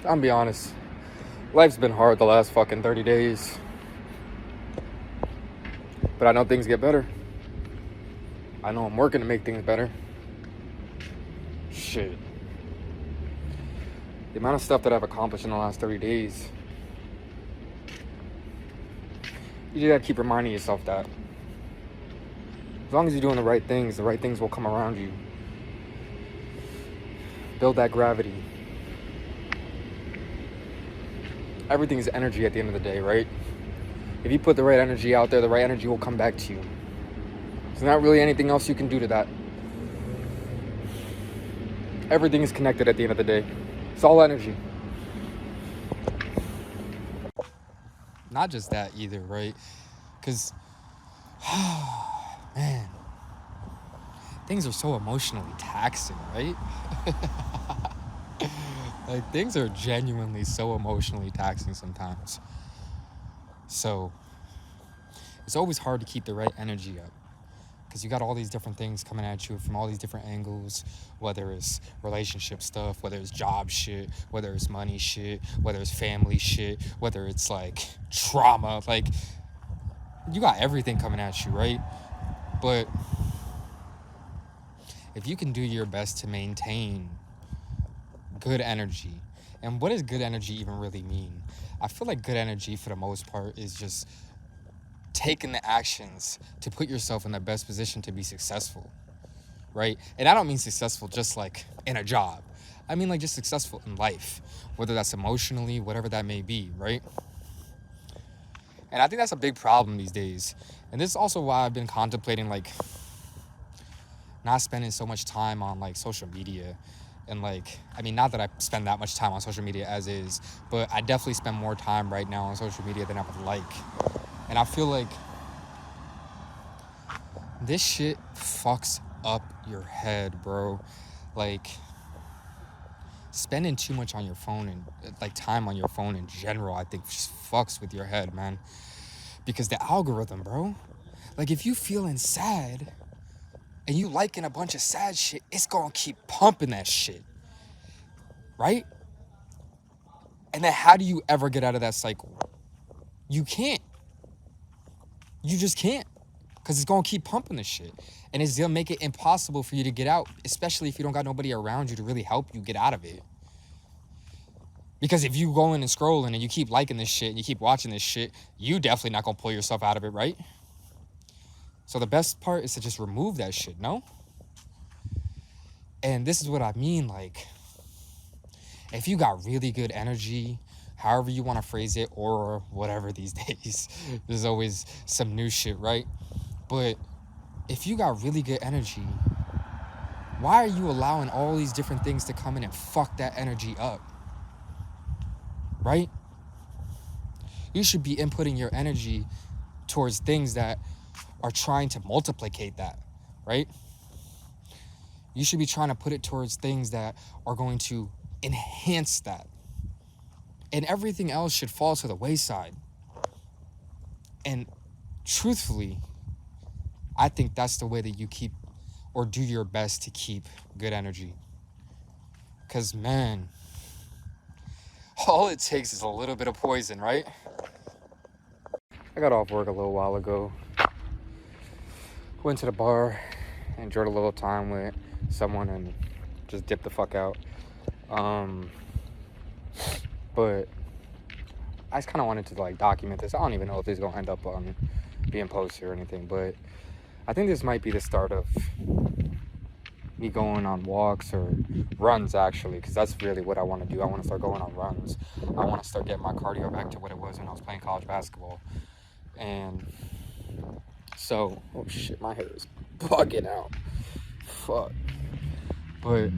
I'm be honest. Life's been hard the last fucking 30 days. But I know things get better. I know I'm working to make things better. Shit. The amount of stuff that I've accomplished in the last 30 days. You just gotta keep reminding yourself that. As long as you're doing the right things will come around you. Build that gravity. Everything is energy at the end of the day, right? If you put the right energy out there, the right energy will come back to you. There's not really anything else you can do to that. Everything is connected at the end of the day. It's all energy. Not just that either, right? Because, man, things are so emotionally taxing, right? Like, things are genuinely so emotionally taxing sometimes. So, it's always hard to keep the right energy up. Because you got all these different things coming at you from all these different angles, whether it's relationship stuff, whether it's job shit, whether it's money shit, whether it's family shit, whether it's like trauma. Like, you got everything coming at you, right? But if you can do your best to maintain good energy, and what does good energy even really mean? I feel like good energy for the most part is just taking the actions to put yourself in the best position to be successful, right? And I don't mean successful just like in a job. I mean like just successful in life, whether that's emotionally, whatever that may be, right? And I think that's a big problem these days. And this is also why I've been contemplating like not spending so much time on like social media. And like, I mean, not that I spend that much time on social media as is, but I definitely spend more time right now on social media than I would like. And I feel like this shit fucks up your head, bro. Like, spending too much on your phone and like time on your phone in general, I think just fucks with your head, man. Because the algorithm, bro, like if you feeling sad and you liking a bunch of sad shit, it's gonna keep pumping that shit, right? And then how do you ever get out of that cycle? You can't. You just can't, because it's gonna keep pumping this shit, and it's gonna make it impossible for you to get out, especially if you don't got nobody around you to really help you get out of it. Because if you go in and scrolling and you keep liking this shit and you keep watching this shit, you definitely not gonna pull yourself out of it, right? So the best part is to just remove that shit, no? And this is what I mean, like, if you got really good energy, however you want to phrase it, or whatever these days, there's always some new shit, right? But if you got really good energy, why are you allowing all these different things to come in and fuck that energy up? Right? You should be inputting your energy towards things that are trying to multiplicate that, right? You should be trying to put it towards things that are going to enhance that. And everything else should fall to the wayside. And truthfully, I think that's the way that you keep or do your best to keep good energy. Because, man, all it takes is a little bit of poison, right? I got off work a little while ago. Went to the bar, enjoyed a little time with someone, and just dipped the fuck out. But I just kind of wanted to like document this. I don't even know if this is going to end up on being posted or anything, but I think this might be the start of me going on walks or runs, actually, because that's really what I want to do. I want to start going on runs. I want to start getting my cardio back to what it was when I was playing college basketball. And so, oh shit, my hair is bugging out. Fuck. But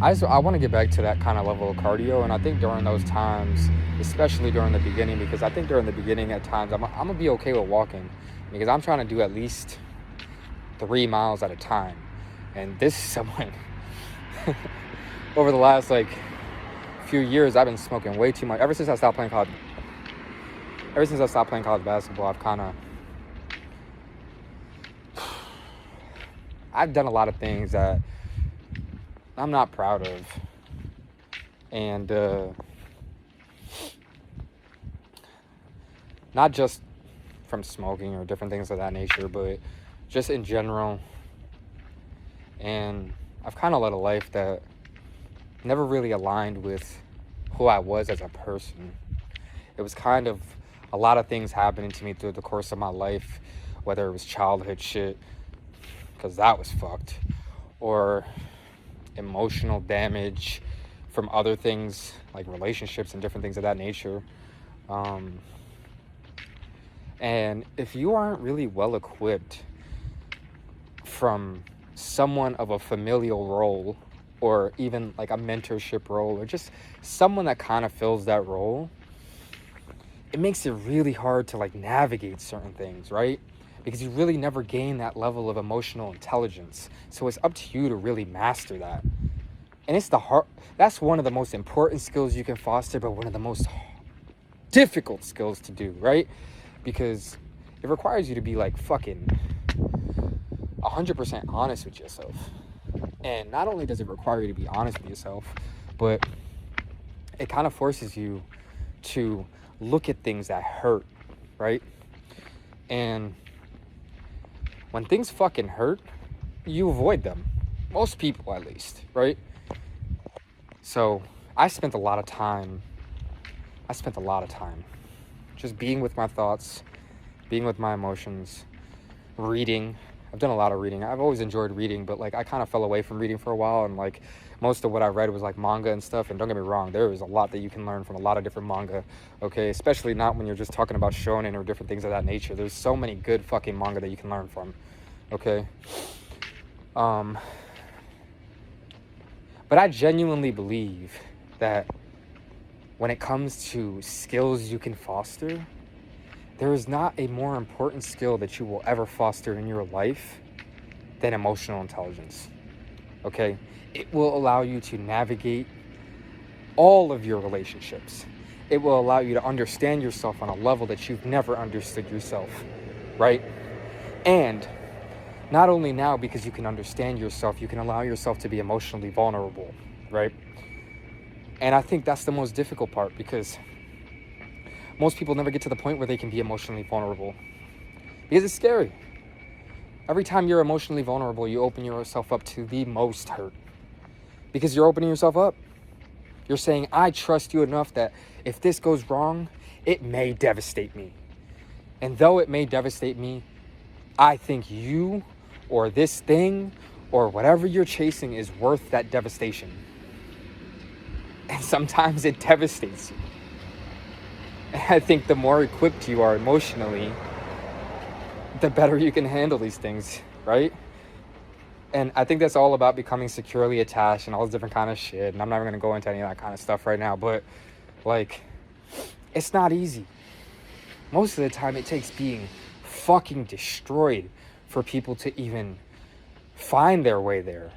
I want to get back to that kind of level of cardio, and I think during those times, especially during the beginning, because I think during the beginning at times, I'm going to be okay with walking, because I'm trying to do at least 3 miles at a time. And this is someone, over the last like few years, I've been smoking way too much. Ever since I stopped playing college basketball, I've done a lot of things that I'm not proud of. And not just from smoking or different things of that nature, but just in general. And I've kind of led a life that never really aligned with who I was as a person. It was kind of a lot of things happening to me through the course of my life, whether it was childhood shit, because that was fucked, or emotional damage from other things like relationships and different things of that nature. And if you aren't really well equipped from someone of a familial role, or even like a mentorship role, or just someone that kind of fills that role, it makes it really hard to like navigate certain things, right? Because you really never gain that level of emotional intelligence. So it's up to you to really master that. And that's one of the most important skills you can foster, but one of the most difficult skills to do, right? Because it requires you to be like fucking 100% honest with yourself. And not only does it require you to be honest with yourself, but it kind of forces you to look at things that hurt, right? And when things fucking hurt, you avoid them. Most people, at least, right? So I spent a lot of time just being with my thoughts, being with my emotions, reading. I've done a lot of reading. I've always enjoyed reading, but like I kind of fell away from reading for a while, and like most of what I read was like manga and stuff. And don't get me wrong, there is a lot that you can learn from a lot of different manga, okay? Especially not when you're just talking about shonen or different things of that nature. There's so many good fucking manga that you can learn from, okay? But I genuinely believe that when it comes to skills you can foster, there is not a more important skill that you will ever foster in your life than emotional intelligence, okay? It will allow you to navigate all of your relationships. It will allow you to understand yourself on a level that you've never understood yourself, right? And not only now, because you can understand yourself, you can allow yourself to be emotionally vulnerable, right? And I think that's the most difficult part, because most people never get to the point where they can be emotionally vulnerable, because it's scary. Every time you're emotionally vulnerable, you open yourself up to the most hurt, because you're opening yourself up. You're saying, I trust you enough that if this goes wrong, it may devastate me. And though it may devastate me, I think you or this thing or whatever you're chasing is worth that devastation. And sometimes it devastates you. And I think the more equipped you are emotionally, the better you can handle these things, right? And I think that's all about becoming securely attached and all this different kind of shit. And I'm not even going to go into any of that kind of stuff right now. But, like, it's not easy. Most of the time, it takes being fucking destroyed for people to even find their way there.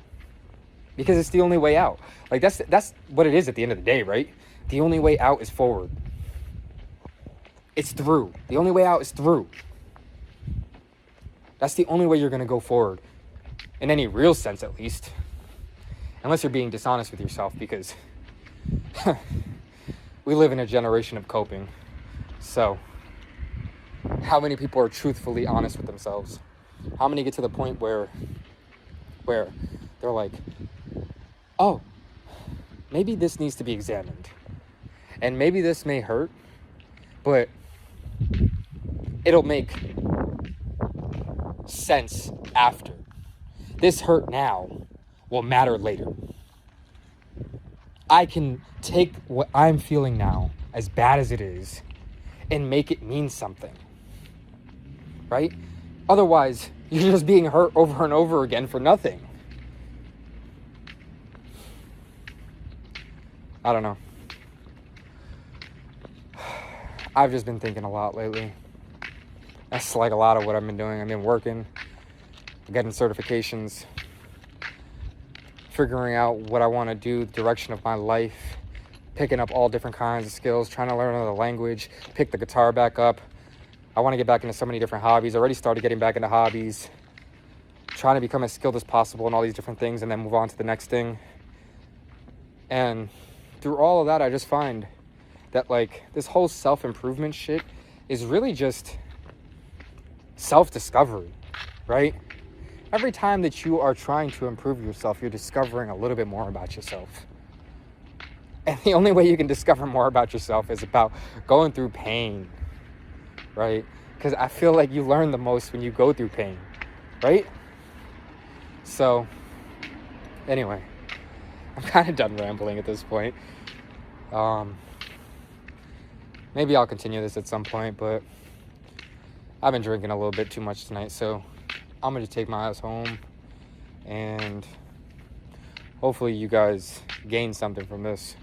Because it's the only way out. Like, that's what it is at the end of the day, right? The only way out is forward. It's through. The only way out is through. That's the only way you're going to go forward. In any real sense, at least. Unless you're being dishonest with yourself, because we live in a generation of coping. So, how many people are truthfully honest with themselves? How many get to the point where they're like, oh, maybe this needs to be examined. And maybe this may hurt, but it'll make sense after. This hurt now will matter later. I can take what I'm feeling now, as bad as it is, and make it mean something. Right? Otherwise, you're just being hurt over and over again for nothing. I don't know. I've just been thinking a lot lately. That's like a lot of what I've been doing. I've been working, getting certifications, figuring out what I want to do, the direction of my life, picking up all different kinds of skills, trying to learn another language, pick the guitar back up. I want to get back into so many different hobbies. I already started getting back into hobbies, trying to become as skilled as possible in all these different things and then move on to the next thing. And through all of that, I just find that, like, this whole self-improvement shit is really just self-discovery, right? Every time that you are trying to improve yourself, you're discovering a little bit more about yourself. And the only way you can discover more about yourself is about going through pain, right? Because I feel like you learn the most when you go through pain, right? So, anyway, I'm kind of done rambling at this point. Maybe I'll continue this at some point, but I've been drinking a little bit too much tonight, so I'm going to take my ass home, and hopefully you guys gain something from this.